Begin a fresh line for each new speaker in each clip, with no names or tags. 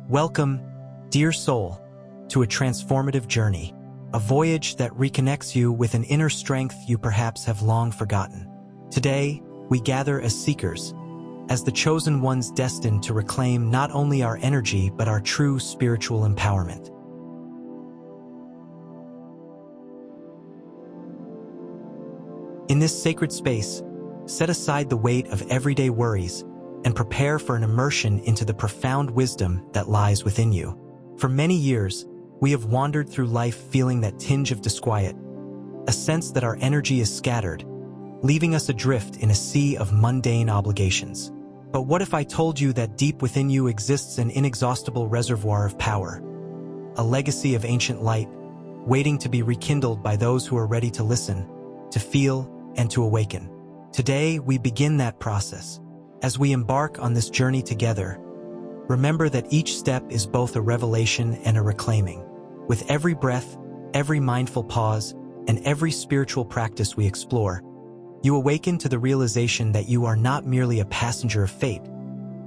Welcome, dear soul, to a transformative journey, a voyage that reconnects you with an inner strength you perhaps have long forgotten. Today, we gather as seekers, as the chosen ones destined to reclaim not only our energy but our true spiritual empowerment. In this sacred space, set aside the weight of everyday worries and prepare for an immersion into the profound wisdom that lies within you. For many years, we have wandered through life feeling that tinge of disquiet, a sense that our energy is scattered, leaving us adrift in a sea of mundane obligations. But what if I told you that deep within you exists an inexhaustible reservoir of power, a legacy of ancient light, waiting to be rekindled by those who are ready to listen, to feel, and to awaken? Today, we begin that process. As we embark on this journey together, remember that each step is both a revelation and a reclaiming. With every breath, every mindful pause, and every spiritual practice we explore, you awaken to the realization that you are not merely a passenger of fate,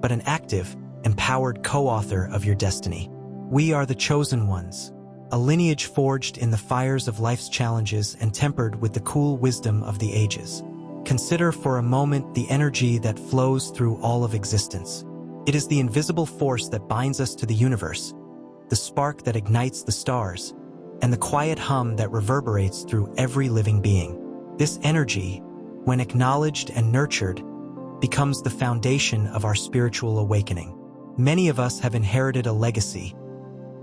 but an active, empowered co-author of your destiny. We are the chosen ones, a lineage forged in the fires of life's challenges and tempered with the cool wisdom of the ages. Consider for a moment the energy that flows through all of existence. It is the invisible force that binds us to the universe, the spark that ignites the stars, and the quiet hum that reverberates through every living being. This energy, when acknowledged and nurtured, becomes the foundation of our spiritual awakening. Many of us have inherited a legacy,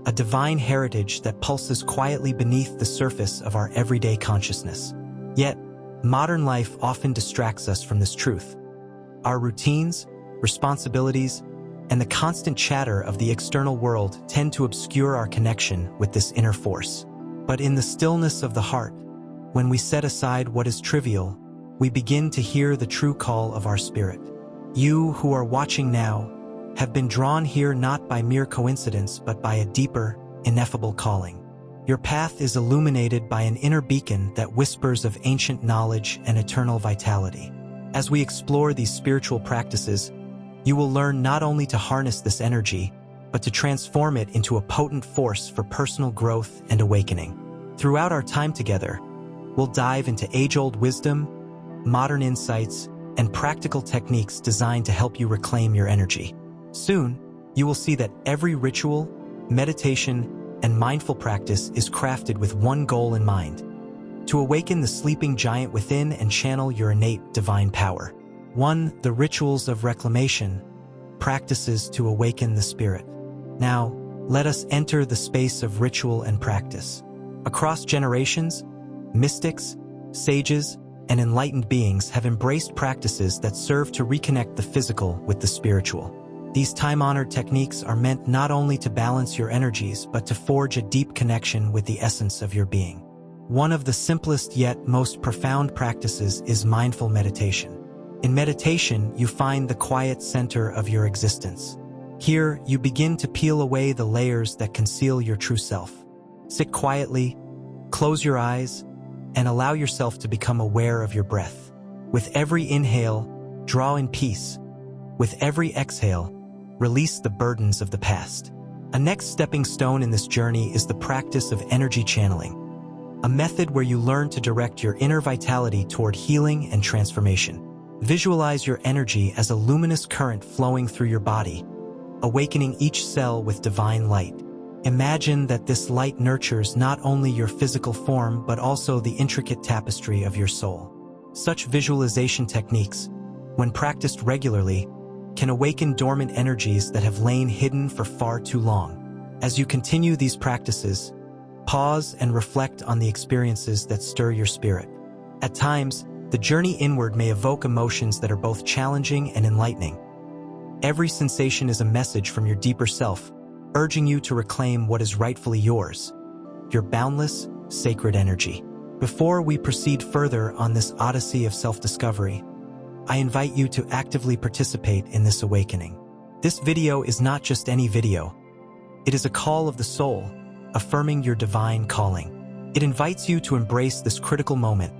a divine heritage that pulses quietly beneath the surface of our everyday consciousness. Yet, modern life often distracts us from this truth. Our routines, responsibilities, and the constant chatter of the external world tend to obscure our connection with this inner force. But in the stillness of the heart, when we set aside what is trivial, we begin to hear the true call of our spirit. You who are watching now have been drawn here not by mere coincidence but by a deeper, ineffable calling. Your path is illuminated by an inner beacon that whispers of ancient knowledge and eternal vitality. As we explore these spiritual practices, you will learn not only to harness this energy, but to transform it into a potent force for personal growth and awakening. Throughout our time together, we'll dive into age-old wisdom, modern insights, and practical techniques designed to help you reclaim your energy. Soon, you will see that every ritual, meditation, and mindful practice is crafted with one goal in mind: to awaken the sleeping giant within and channel your innate divine power. 1. The rituals of reclamation, practices to awaken the spirit. Now, let us enter the space of ritual and practice. Across generations, mystics, sages, and enlightened beings have embraced practices that serve to reconnect the physical with the spiritual. These time-honored techniques are meant not only to balance your energies but to forge a deep connection with the essence of your being. One of the simplest yet most profound practices is mindful meditation. In meditation, you find the quiet center of your existence. Here, you begin to peel away the layers that conceal your true self. Sit quietly, close your eyes, and allow yourself to become aware of your breath. With every inhale, draw in peace. With every exhale, release the burdens of the past. A next stepping stone in this journey is the practice of energy channeling, a method where you learn to direct your inner vitality toward healing and transformation. Visualize your energy as a luminous current flowing through your body, awakening each cell with divine light. Imagine that this light nurtures not only your physical form but also the intricate tapestry of your soul. Such visualization techniques, when practiced regularly, can awaken dormant energies that have lain hidden for far too long. As you continue these practices, pause and reflect on the experiences that stir your spirit. At times, the journey inward may evoke emotions that are both challenging and enlightening. Every sensation is a message from your deeper self, urging you to reclaim what is rightfully yours, your boundless, sacred energy. Before we proceed further on this odyssey of self-discovery, I invite you to actively participate in this awakening. This video is not just any video. It is a call of the soul, affirming your divine calling. It invites you to embrace this critical moment,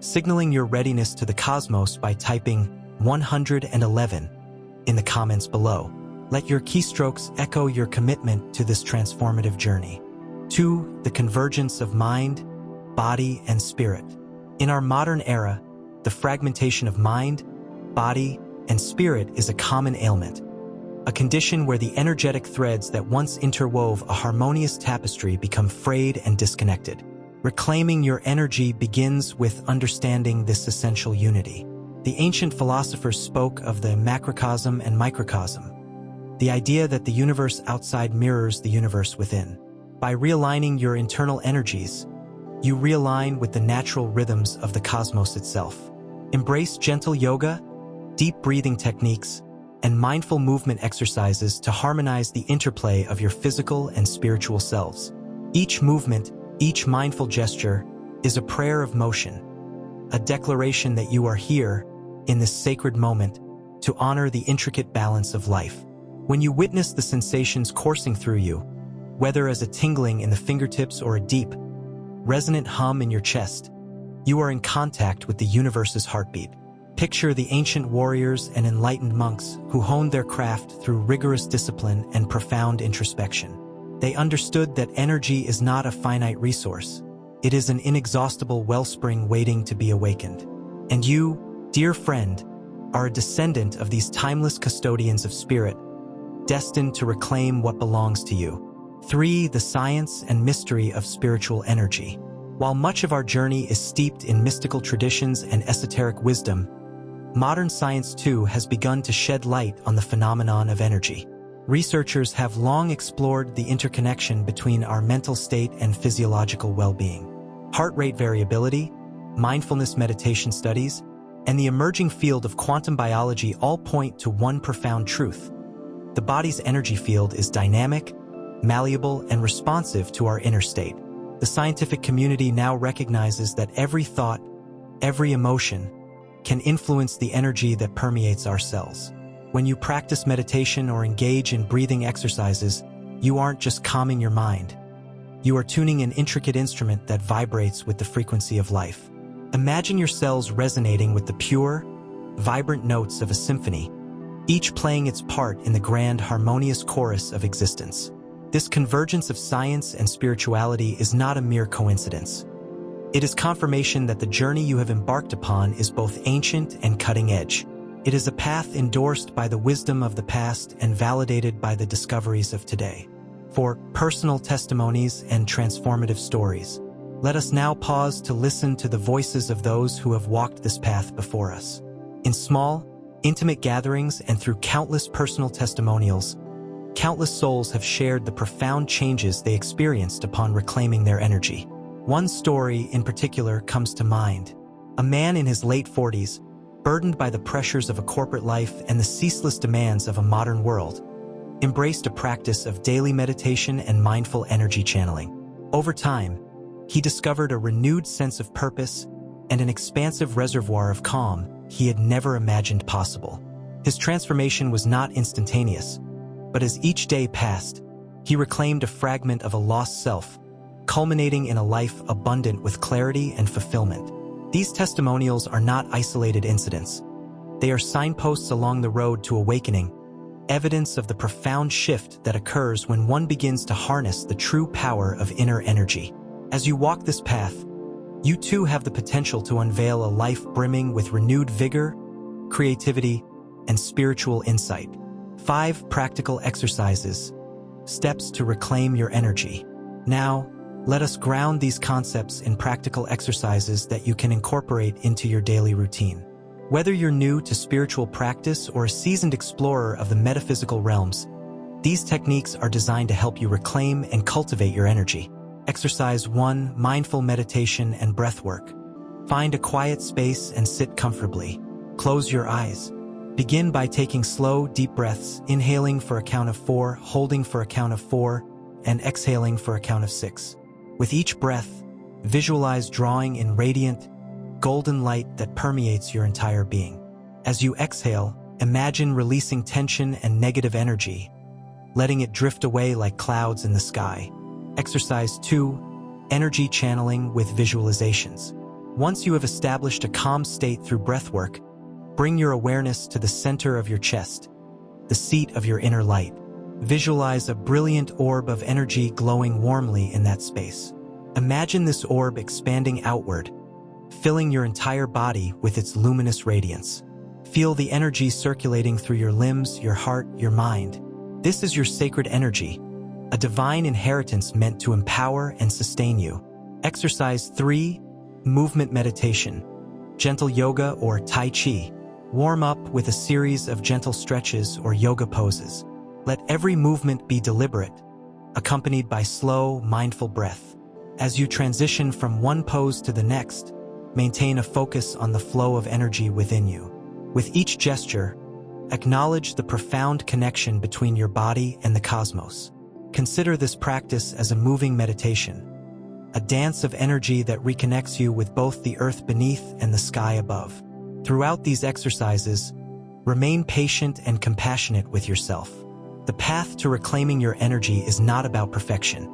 signaling your readiness to the cosmos by typing 111 in the comments below. Let your keystrokes echo your commitment to this transformative journey. 2. The convergence of mind, body, and spirit. In our modern era, the fragmentation of mind, body, and spirit is a common ailment, a condition where the energetic threads that once interwove a harmonious tapestry become frayed and disconnected. Reclaiming your energy begins with understanding this essential unity. The ancient philosophers spoke of the macrocosm and microcosm, the idea that the universe outside mirrors the universe within. By realigning your internal energies, you realign with the natural rhythms of the cosmos itself. Embrace gentle yoga, deep breathing techniques, and mindful movement exercises to harmonize the interplay of your physical and spiritual selves. Each movement, each mindful gesture, is a prayer of motion, a declaration that you are here, in this sacred moment, to honor the intricate balance of life. When you witness the sensations coursing through you, whether as a tingling in the fingertips or a deep, resonant hum in your chest, you are in contact with the universe's heartbeat. Picture the ancient warriors and enlightened monks who honed their craft through rigorous discipline and profound introspection. They understood that energy is not a finite resource. It is an inexhaustible wellspring waiting to be awakened. And you, dear friend, are a descendant of these timeless custodians of spirit, destined to reclaim what belongs to you. 3. The science and mystery of spiritual energy. While much of our journey is steeped in mystical traditions and esoteric wisdom, modern science too has begun to shed light on the phenomenon of energy. Researchers have long explored the interconnection between our mental state and physiological well-being. Heart rate variability, mindfulness meditation studies, and the emerging field of quantum biology all point to one profound truth. The body's energy field is dynamic, malleable, and responsive to our inner state. The scientific community now recognizes that every thought, every emotion, can influence the energy that permeates our cells. When you practice meditation or engage in breathing exercises, you aren't just calming your mind. You are tuning an intricate instrument that vibrates with the frequency of life. Imagine your cells resonating with the pure, vibrant notes of a symphony, each playing its part in the grand harmonious chorus of existence. This convergence of science and spirituality is not a mere coincidence. It is confirmation that the journey you have embarked upon is both ancient and cutting edge. It is a path endorsed by the wisdom of the past and validated by the discoveries of today. For personal testimonies and transformative stories, let us now pause to listen to the voices of those who have walked this path before us. In small, intimate gatherings and through countless personal testimonials, countless souls have shared the profound changes they experienced upon reclaiming their energy. One story in particular comes to mind. A man in his late 40s, burdened by the pressures of a corporate life and the ceaseless demands of a modern world, embraced a practice of daily meditation and mindful energy channeling. Over time, he discovered a renewed sense of purpose and an expansive reservoir of calm he had never imagined possible. His transformation was not instantaneous, but as each day passed, he reclaimed a fragment of a lost self, culminating in a life abundant with clarity and fulfillment. These testimonials are not isolated incidents. They are signposts along the road to awakening, evidence of the profound shift that occurs when one begins to harness the true power of inner energy. As you walk this path, you too have the potential to unveil a life brimming with renewed vigor, creativity, and spiritual insight. 5 practical exercises, steps to reclaim your energy. Now, let us ground these concepts in practical exercises that you can incorporate into your daily routine. Whether you're new to spiritual practice or a seasoned explorer of the metaphysical realms, these techniques are designed to help you reclaim and cultivate your energy. Exercise 1. Mindful meditation and breath work. Find a quiet space and sit comfortably. Close your eyes. Begin by taking slow, deep breaths, inhaling for a count of 4, holding for a count of 4, and exhaling for a count of 6. With each breath, visualize drawing in radiant, golden light that permeates your entire being. As you exhale, imagine releasing tension and negative energy, letting it drift away like clouds in the sky. Exercise 2. Energy channeling with visualizations. Once you have established a calm state through breathwork, bring your awareness to the center of your chest. the seat of your inner light. Visualize a brilliant orb of energy glowing warmly in that space. Imagine this orb expanding outward, filling your entire body with its luminous radiance. Feel the energy circulating through your limbs, your heart, your mind. This is your sacred energy, a divine inheritance meant to empower and sustain you. Exercise 3, movement meditation, gentle yoga or Tai Chi. Warm up with a series of gentle stretches or yoga poses. Let every movement be deliberate, accompanied by slow, mindful breath. As you transition from one pose to the next, maintain a focus on the flow of energy within you. With each gesture, acknowledge the profound connection between your body and the cosmos. Consider this practice as a moving meditation, a dance of energy that reconnects you with both the earth beneath and the sky above. Throughout these exercises, remain patient and compassionate with yourself. The path to reclaiming your energy is not about perfection.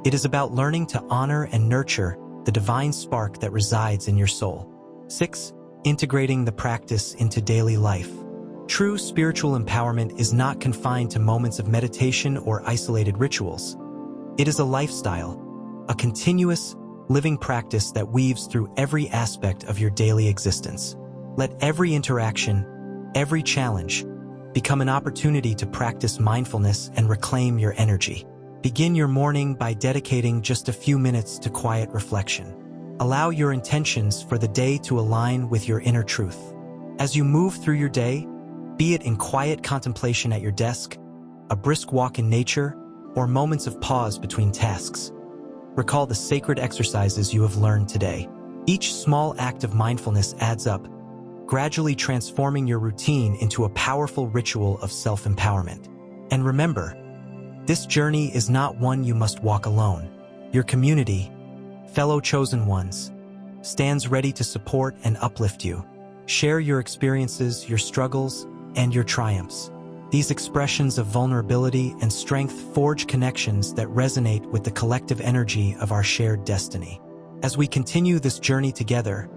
It is about learning to honor and nurture the divine spark that resides in your soul. 6. Integrating the practice into daily life. True spiritual empowerment is not confined to moments of meditation or isolated rituals. It is a lifestyle, a continuous, living practice that weaves through every aspect of your daily existence. Let every interaction, every challenge, become an opportunity to practice mindfulness and reclaim your energy. Begin your morning by dedicating just a few minutes to quiet reflection. Allow your intentions for the day to align with your inner truth. As you move through your day, be it in quiet contemplation at your desk, a brisk walk in nature, or moments of pause between tasks, recall the sacred exercises you have learned today. Each small act of mindfulness adds up, gradually transforming your routine into a powerful ritual of self-empowerment. And remember, this journey is not one you must walk alone. Your community, fellow chosen ones, stands ready to support and uplift you. Share your experiences, your struggles, and your triumphs. These expressions of vulnerability and strength forge connections that resonate with the collective energy of our shared destiny. As we continue this journey together,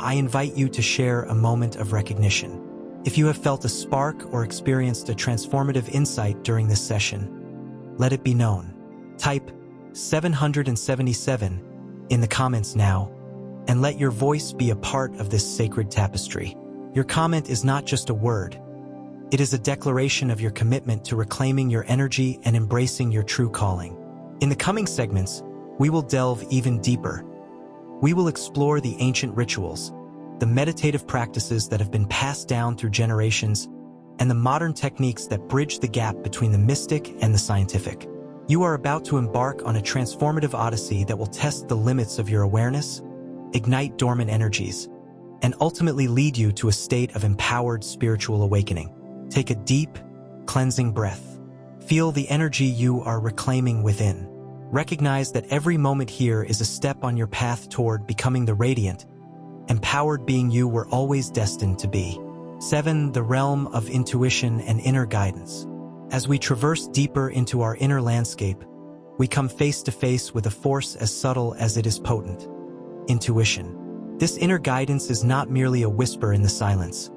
I invite you to share a moment of recognition. If you have felt a spark or experienced a transformative insight during this session, let it be known. Type 777 in the comments now, and let your voice be a part of this sacred tapestry. Your comment is not just a word. It is a declaration of your commitment to reclaiming your energy and embracing your true calling. In the coming segments, we will delve even deeper. We will explore the ancient rituals, the meditative practices that have been passed down through generations, and the modern techniques that bridge the gap between the mystic and the scientific. You are about to embark on a transformative odyssey that will test the limits of your awareness, ignite dormant energies, and ultimately lead you to a state of empowered spiritual awakening. Take a deep, cleansing breath. Feel the energy you are reclaiming within. Recognize that every moment here is a step on your path toward becoming the radiant, empowered being you were always destined to be. 7. The realm of intuition and inner guidance. As we traverse deeper into our inner landscape, we come face to face with a force as subtle as it is potent. Intuition. This inner guidance is not merely a whisper in the silence.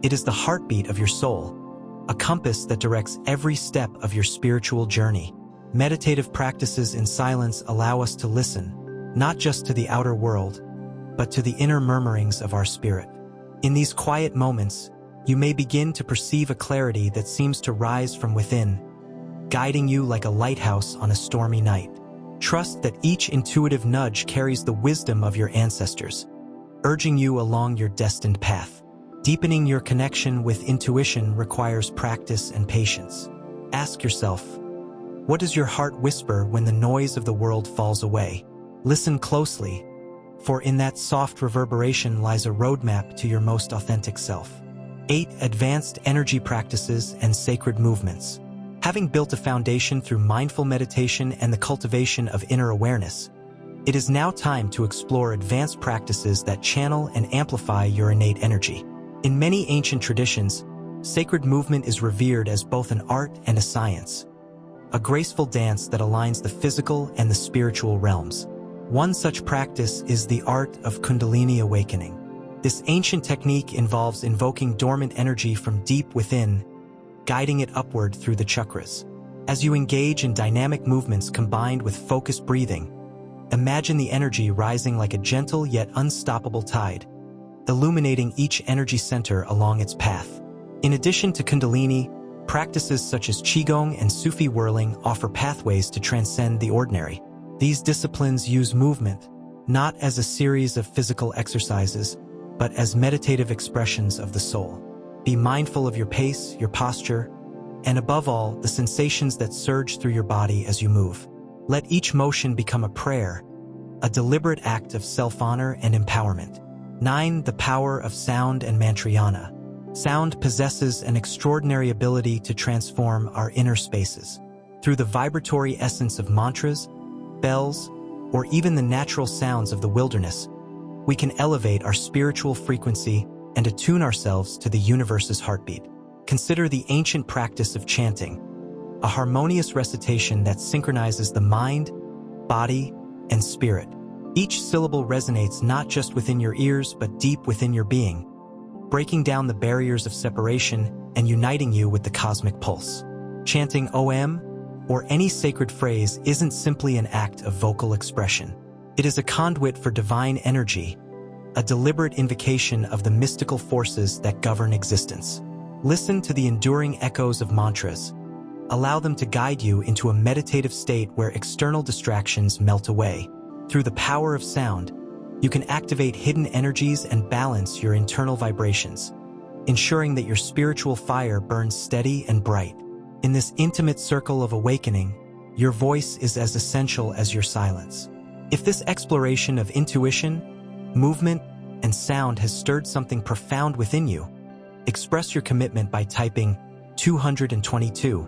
It is the heartbeat of your soul, a compass that directs every step of your spiritual journey. Meditative practices in silence allow us to listen, not just to the outer world, but to the inner murmurings of our spirit. In these quiet moments, you may begin to perceive a clarity that seems to rise from within, guiding you like a lighthouse on a stormy night. Trust that each intuitive nudge carries the wisdom of your ancestors, urging you along your destined path. Deepening your connection with intuition requires practice and patience. Ask yourself, what does your heart whisper when the noise of the world falls away? Listen closely, for in that soft reverberation lies a roadmap to your most authentic self. 8. Advanced energy practices and sacred movements. Having built a foundation through mindful meditation and the cultivation of inner awareness, it is now time to explore advanced practices that channel and amplify your innate energy. In many ancient traditions, sacred movement is revered as both an art and a science, a graceful dance that aligns the physical and the spiritual realms. One such practice is the art of Kundalini awakening. This ancient technique involves invoking dormant energy from deep within, guiding it upward through the chakras. As you engage in dynamic movements combined with focused breathing, imagine the energy rising like a gentle yet unstoppable tide, illuminating each energy center along its path. In addition to Kundalini, practices such as Qigong and Sufi whirling offer pathways to transcend the ordinary. These disciplines use movement, not as a series of physical exercises, but as meditative expressions of the soul. Be mindful of your pace, your posture, and above all, the sensations that surge through your body as you move. Let each motion become a prayer, a deliberate act of self-honor and empowerment. 9. The power of sound and mantrayana. Sound possesses an extraordinary ability to transform our inner spaces. Through the vibratory essence of mantras, bells, or even the natural sounds of the wilderness, we can elevate our spiritual frequency and attune ourselves to the universe's heartbeat. Consider the ancient practice of chanting, a harmonious recitation that synchronizes the mind, body, and spirit. Each syllable resonates not just within your ears but deep within your being, breaking down the barriers of separation and uniting you with the cosmic pulse. Chanting OM or any sacred phrase isn't simply an act of vocal expression. It is a conduit for divine energy, a deliberate invocation of the mystical forces that govern existence. Listen to the enduring echoes of mantras. Allow them to guide you into a meditative state where external distractions melt away. Through the power of sound, you can activate hidden energies and balance your internal vibrations, ensuring that your spiritual fire burns steady and bright. In this intimate circle of awakening, your voice is as essential as your silence. If this exploration of intuition, movement, and sound has stirred something profound within you, express your commitment by typing 222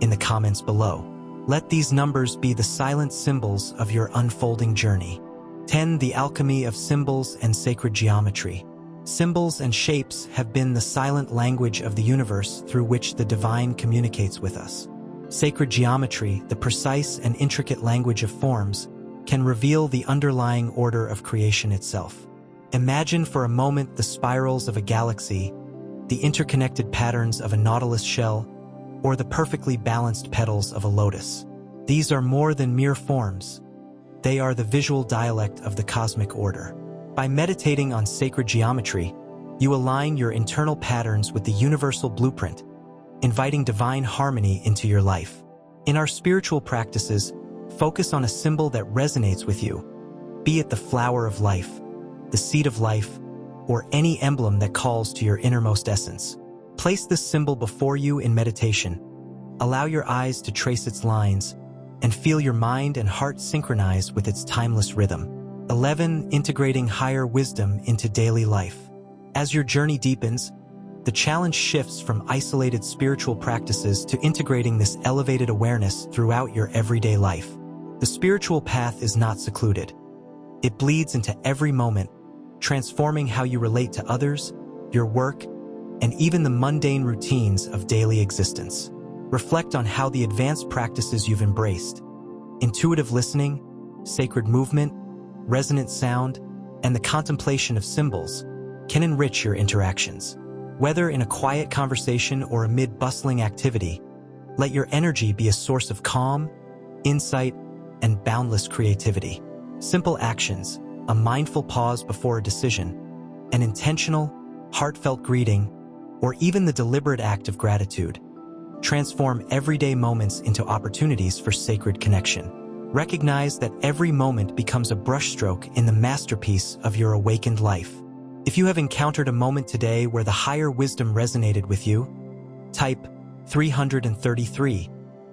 in the comments below. Let these numbers be the silent symbols of your unfolding journey. 10. The alchemy of symbols and sacred geometry. Symbols and shapes have been the silent language of the universe through which the divine communicates with us. Sacred geometry, the precise and intricate language of forms, can reveal the underlying order of creation itself. Imagine for a moment the spirals of a galaxy, the interconnected patterns of a nautilus shell, or the perfectly balanced petals of a lotus. These are more than mere forms. They are the visual dialect of the cosmic order. By meditating on sacred geometry, you align your internal patterns with the universal blueprint, inviting divine harmony into your life. In our spiritual practices, focus on a symbol that resonates with you, be it the flower of life, the seed of life, or any emblem that calls to your innermost essence. Place this symbol before you in meditation. Allow your eyes to trace its lines, and feel your mind and heart synchronize with its timeless rhythm. 11. Integrating higher wisdom into daily life. As your journey deepens, the challenge shifts from isolated spiritual practices to integrating this elevated awareness throughout your everyday life. The spiritual path is not secluded. It bleeds into every moment, transforming how you relate to others, your work, and even the mundane routines of daily existence. Reflect on how the advanced practices you've embraced, intuitive listening, sacred movement, resonant sound, and the contemplation of symbols, can enrich your interactions. Whether in a quiet conversation or amid bustling activity, let your energy be a source of calm, insight, and boundless creativity. Simple actions, a mindful pause before a decision, an intentional, heartfelt greeting, or even the deliberate act of gratitude, transform everyday moments into opportunities for sacred connection. Recognize that every moment becomes a brushstroke in the masterpiece of your awakened life. If you have encountered a moment today where the higher wisdom resonated with you, type 333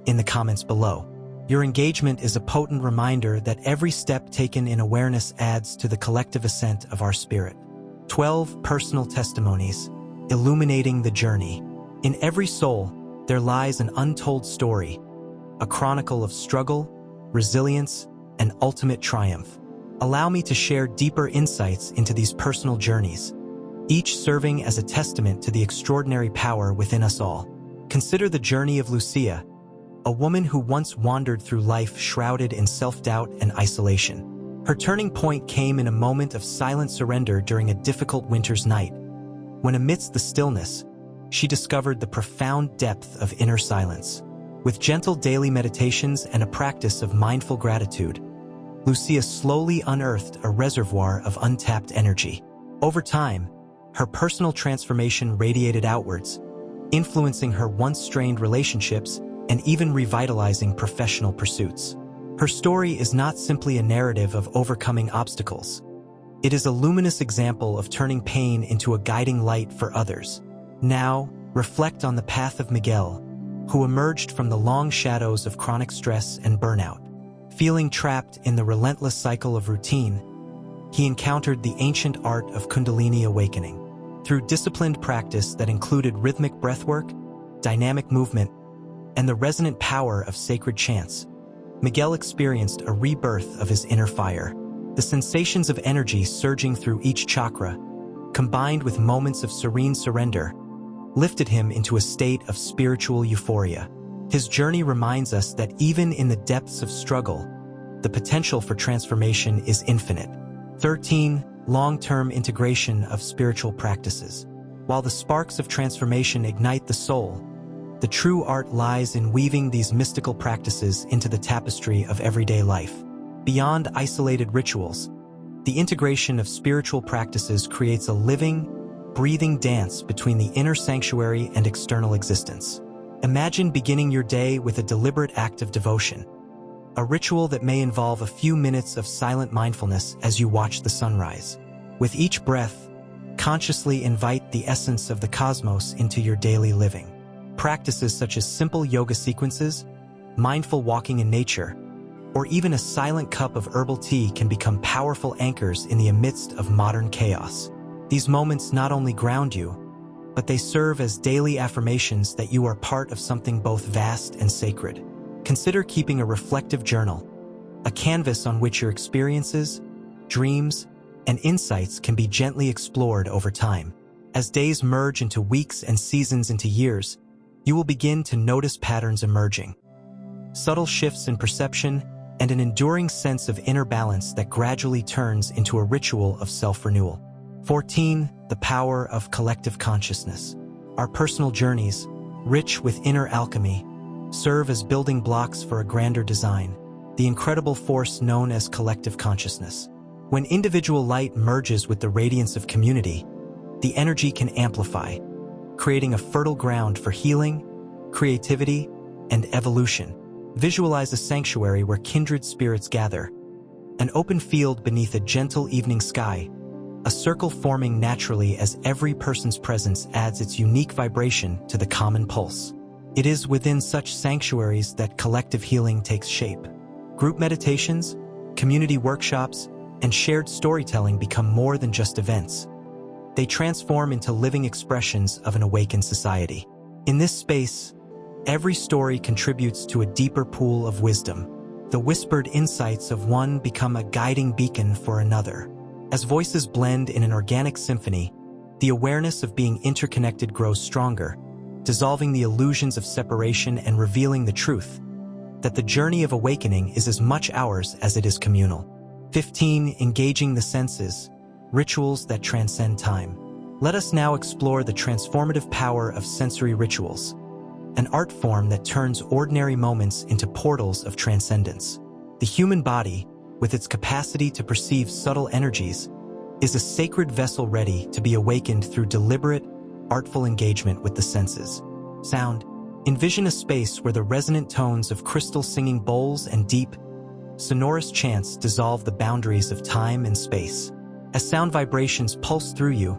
in the comments below. Your engagement is a potent reminder that every step taken in awareness adds to the collective ascent of our spirit. 12. Personal testimonies, illuminating the journey. In every soul, there lies an untold story, a chronicle of struggle, resilience, and ultimate triumph. Allow me to share deeper insights into these personal journeys, each serving as a testament to the extraordinary power within us all. Consider the journey of Lucia, a woman who once wandered through life shrouded in self-doubt and isolation. Her turning point came in a moment of silent surrender during a difficult winter's night, when amidst the stillness, she discovered the profound depth of inner silence. With gentle daily meditations and a practice of mindful gratitude, Lucia slowly unearthed a reservoir of untapped energy. Over time, her personal transformation radiated outwards, influencing her once strained relationships and even revitalizing professional pursuits. Her story is not simply a narrative of overcoming obstacles. It is a luminous example of turning pain into a guiding light for others. Now, reflect on the path of Miguel, who emerged from the long shadows of chronic stress and burnout. Feeling trapped in the relentless cycle of routine, he encountered the ancient art of Kundalini awakening. Through disciplined practice that included rhythmic breathwork, dynamic movement, and the resonant power of sacred chants, Miguel experienced a rebirth of his inner fire. The sensations of energy surging through each chakra, combined with moments of serene surrender, lifted him into a state of spiritual euphoria. His journey reminds us that even in the depths of struggle, the potential for transformation is infinite. 13. Long-term integration of spiritual practices. While the sparks of transformation ignite the soul, the true art lies in weaving these mystical practices into the tapestry of everyday life. Beyond isolated rituals, the integration of spiritual practices creates a living, breathing dance between the inner sanctuary and external existence. Imagine beginning your day with a deliberate act of devotion, a ritual that may involve a few minutes of silent mindfulness as you watch the sunrise. With each breath, consciously invite the essence of the cosmos into your daily living. Practices such as simple yoga sequences, mindful walking in nature, or even a silent cup of herbal tea can become powerful anchors in the midst of modern chaos. These moments not only ground you, but they serve as daily affirmations that you are part of something both vast and sacred. Consider keeping a reflective journal, a canvas on which your experiences, dreams, and insights can be gently explored over time. As days merge into weeks and seasons into years, you will begin to notice patterns emerging, subtle shifts in perception, and an enduring sense of inner balance that gradually turns into a ritual of self-renewal. 14. The power of collective consciousness. Our personal journeys, rich with inner alchemy, serve as building blocks for a grander design, the incredible force known as collective consciousness. When individual light merges with the radiance of community, the energy can amplify, creating a fertile ground for healing, creativity, and evolution. Visualize a sanctuary where kindred spirits gather, an open field beneath a gentle evening sky, a circle forming naturally as every person's presence adds its unique vibration to the common pulse. It is within such sanctuaries that collective healing takes shape. Group meditations, community workshops, and shared storytelling become more than just events. They transform into living expressions of an awakened society. In this space, every story contributes to a deeper pool of wisdom. The whispered insights of one become a guiding beacon for another. As voices blend in an organic symphony, the awareness of being interconnected grows stronger, dissolving the illusions of separation and revealing the truth that the journey of awakening is as much ours as it is communal. 15. Engaging the senses, rituals that transcend time. Let us now explore the transformative power of sensory rituals, an art form that turns ordinary moments into portals of transcendence. The human body, with its capacity to perceive subtle energies, is a sacred vessel ready to be awakened through deliberate, artful engagement with the senses. Sound. Envision a space where the resonant tones of crystal singing bowls and deep, sonorous chants dissolve the boundaries of time and space. As sound vibrations pulse through you,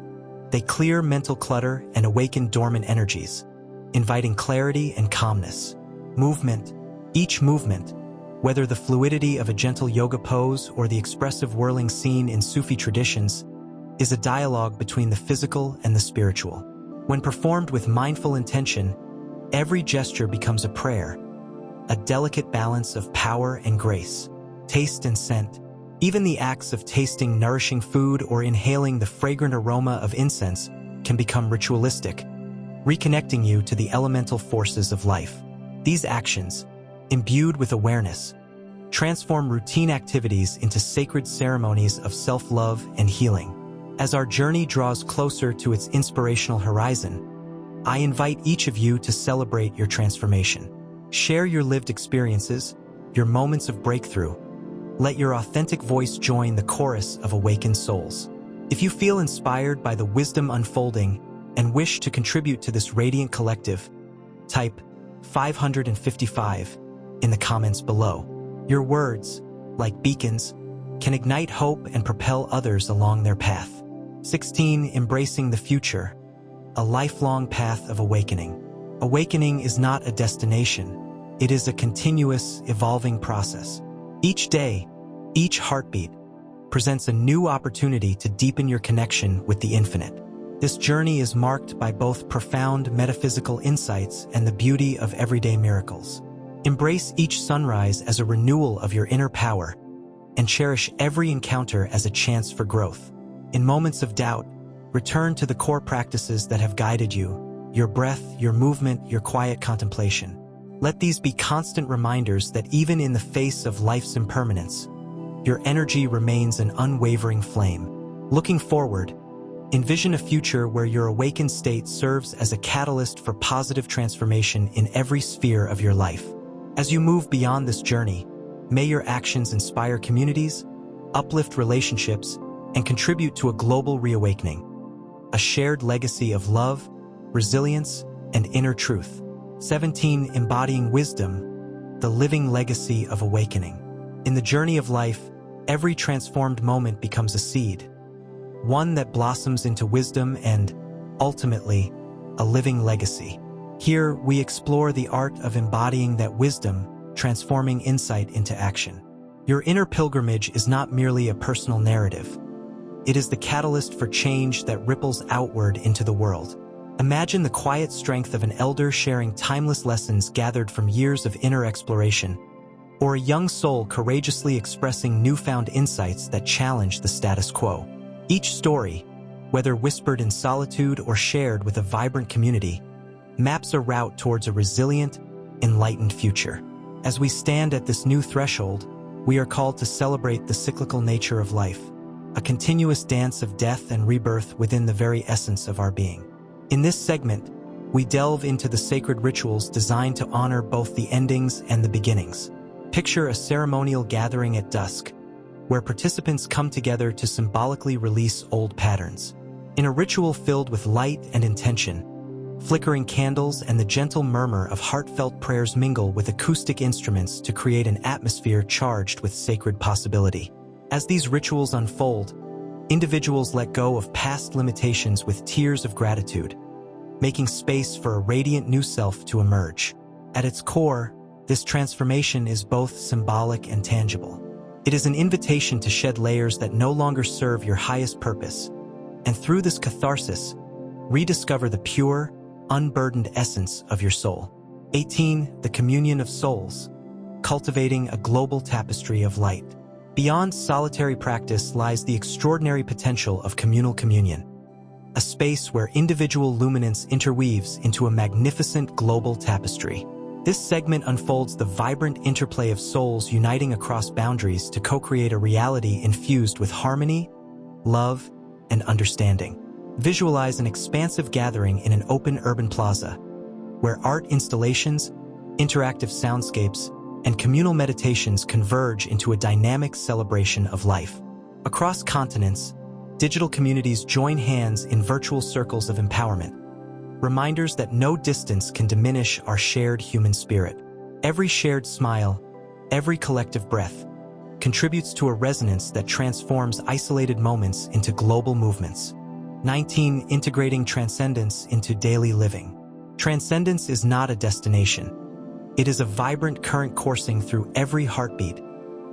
they clear mental clutter and awaken dormant energies, inviting clarity and calmness. Movement. Each movement, whether the fluidity of a gentle yoga pose or the expressive whirling scene in Sufi traditions, is a dialogue between the physical and the spiritual. When performed with mindful intention, every gesture becomes a prayer, a delicate balance of power and grace. Taste and scent. Even the acts of tasting nourishing food or inhaling the fragrant aroma of incense can become ritualistic, reconnecting you to the elemental forces of life. These actions, imbued with awareness, transform routine activities into sacred ceremonies of self-love and healing. As our journey draws closer to its inspirational horizon, I invite each of you to celebrate your transformation. Share your lived experiences, your moments of breakthrough. Let your authentic voice join the chorus of awakened souls. If you feel inspired by the wisdom unfolding and wish to contribute to this radiant collective, type 555 in the comments below. Your words, like beacons, can ignite hope and propel others along their path. 16. Embracing the future, a lifelong path of awakening. Awakening is not a destination. It is a continuous, evolving process. Each day, each heartbeat, presents a new opportunity to deepen your connection with the infinite. This journey is marked by both profound metaphysical insights and the beauty of everyday miracles. Embrace each sunrise as a renewal of your inner power, and cherish every encounter as a chance for growth. In moments of doubt, return to the core practices that have guided you: your breath, your movement, your quiet contemplation. Let these be constant reminders that even in the face of life's impermanence, your energy remains an unwavering flame. Looking forward, envision a future where your awakened state serves as a catalyst for positive transformation in every sphere of your life. As you move beyond this journey, may your actions inspire communities, uplift relationships, and contribute to a global reawakening, a shared legacy of love, resilience, and inner truth. 17. Embodying wisdom, the living legacy of awakening. In the journey of life, every transformed moment becomes a seed, one that blossoms into wisdom and, ultimately, a living legacy. Here, we explore the art of embodying that wisdom, transforming insight into action. Your inner pilgrimage is not merely a personal narrative. It is the catalyst for change that ripples outward into the world. Imagine the quiet strength of an elder sharing timeless lessons gathered from years of inner exploration, or a young soul courageously expressing newfound insights that challenge the status quo. Each story, whether whispered in solitude or shared with a vibrant community, maps a route towards a resilient, enlightened future. As we stand at this new threshold, we are called to celebrate the cyclical nature of life, a continuous dance of death and rebirth within the very essence of our being. In this segment, we delve into the sacred rituals designed to honor both the endings and the beginnings. Picture a ceremonial gathering at dusk, where participants come together to symbolically release old patterns. In a ritual filled with light and intention, flickering candles and the gentle murmur of heartfelt prayers mingle with acoustic instruments to create an atmosphere charged with sacred possibility. As these rituals unfold, individuals let go of past limitations with tears of gratitude, making space for a radiant new self to emerge. At its core, this transformation is both symbolic and tangible. It is an invitation to shed layers that no longer serve your highest purpose, and through this catharsis, rediscover the pure, unburdened essence of your soul. 18. The communion of souls, cultivating a global tapestry of light. Beyond solitary practice lies the extraordinary potential of communal communion, a space where individual luminance interweaves into a magnificent global tapestry. This segment unfolds the vibrant interplay of souls uniting across boundaries to co-create a reality infused with harmony, love, and understanding. Visualize an expansive gathering in an open urban plaza, where art installations, interactive soundscapes, and communal meditations converge into a dynamic celebration of life. Across continents, digital communities join hands in virtual circles of empowerment, reminders that no distance can diminish our shared human spirit. Every shared smile, every collective breath, contributes to a resonance that transforms isolated moments into global movements. 19. Integrating transcendence into daily living. Transcendence is not a destination. It is a vibrant current coursing through every heartbeat,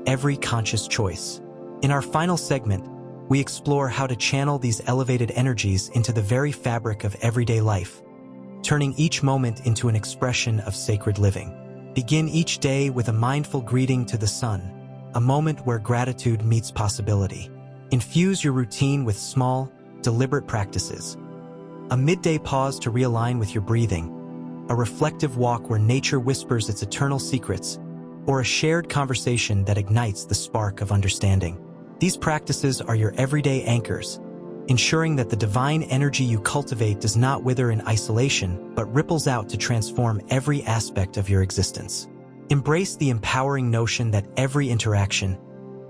every conscious choice. In our final segment, we explore how to channel these elevated energies into the very fabric of everyday life, turning each moment into an expression of sacred living. Begin each day with a mindful greeting to the sun, a moment where gratitude meets possibility. Infuse your routine with small, deliberate practices. A midday pause to realign with your breathing, a reflective walk where nature whispers its eternal secrets, or a shared conversation that ignites the spark of understanding. These practices are your everyday anchors, ensuring that the divine energy you cultivate does not wither in isolation, but ripples out to transform every aspect of your existence. Embrace the empowering notion that every interaction,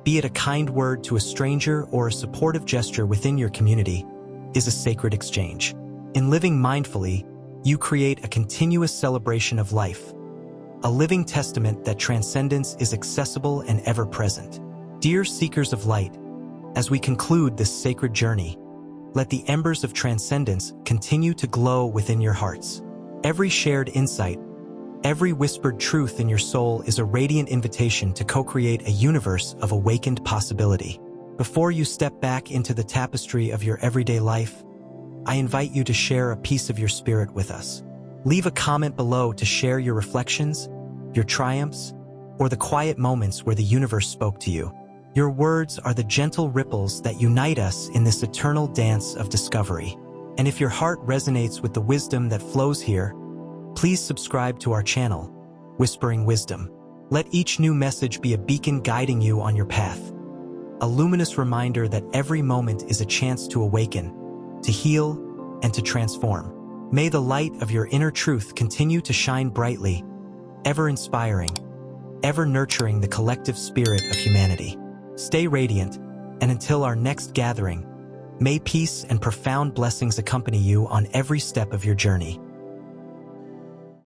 be it a kind word to a stranger or a supportive gesture within your community, is a sacred exchange. In living mindfully, you create a continuous celebration of life, a living testament that transcendence is accessible and ever-present. Dear seekers of light, as we conclude this sacred journey, let the embers of transcendence continue to glow within your hearts. Every shared insight, every whispered truth in your soul is a radiant invitation to co-create a universe of awakened possibility. Before you step back into the tapestry of your everyday life, I invite you to share a piece of your spirit with us. Leave a comment below to share your reflections, your triumphs, or the quiet moments where the universe spoke to you. Your words are the gentle ripples that unite us in this eternal dance of discovery. And if your heart resonates with the wisdom that flows here, please subscribe to our channel, Whispering Wisdom. Let each new message be a beacon guiding you on your path, a luminous reminder that every moment is a chance to awaken, to heal, and to transform. May the light of your inner truth continue to shine brightly, ever inspiring, ever nurturing the collective spirit of humanity. Stay radiant, and until our next gathering, may peace and profound blessings accompany you on every step of your journey.